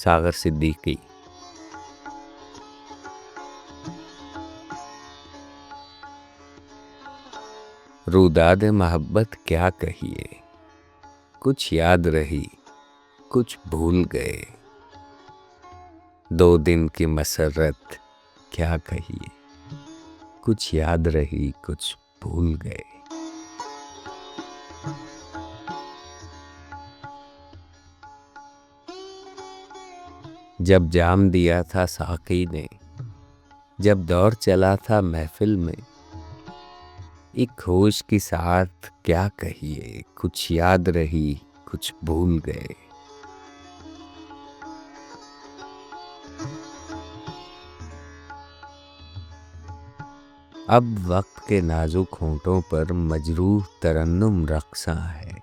सागर सिद्दीकी। रुदाद मोहब्बत क्या कहिए, कुछ याद रही कुछ भूल गए। 2 दिन की मसरत क्या कहिए, कुछ याद रही कुछ भूल गए। जब जाम दिया था साकी ने, जब दौर चला था महफिल में, एक होश की साथ क्या कहिए, कुछ याद रही कुछ भूल गए। अब वक्त के नाजुक होंठों पर मजरूह तरन्नुम रक़्सां है।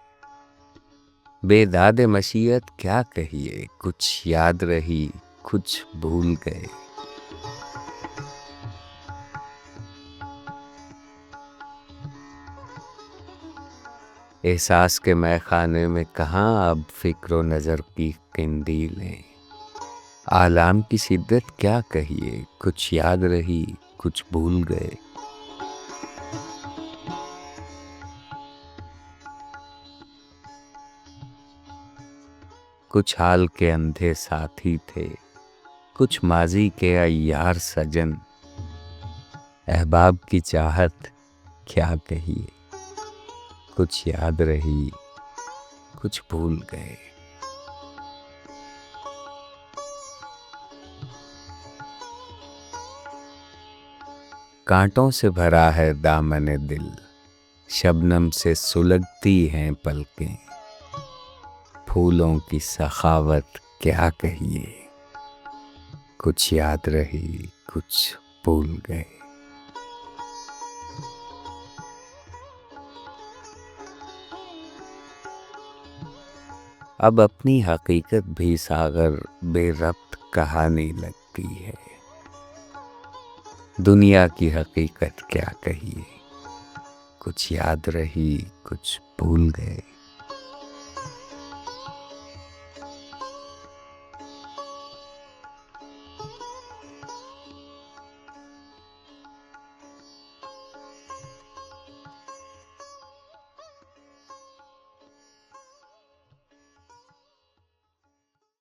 बेदाद मशीयत क्या कहिए, कुछ याद रही कुछ भूल गए। एहसास के मैखाने में कहाँ अब फिक्र नज़र की किंदीलें। आलाम की शिद्दत क्या कहिए, कुछ याद रही कुछ भूल गए। कुछ हाल के अंधे साथी थे, कुछ माजी के अय्यार सजन। अहबाब की चाहत क्या कहिए, कुछ याद रही कुछ भूल गए। कांटों से भरा है दामने दिल, शबनम से सुलगती हैं पलकें। फूलों की सखावत क्या कहिए, कुछ याद रही कुछ भूल गए। अब अपनी हकीकत भी सागर बेरब्त कहानी लगती है। दुनिया की हकीकत क्या कहिए, कुछ याद रही कुछ भूल गए।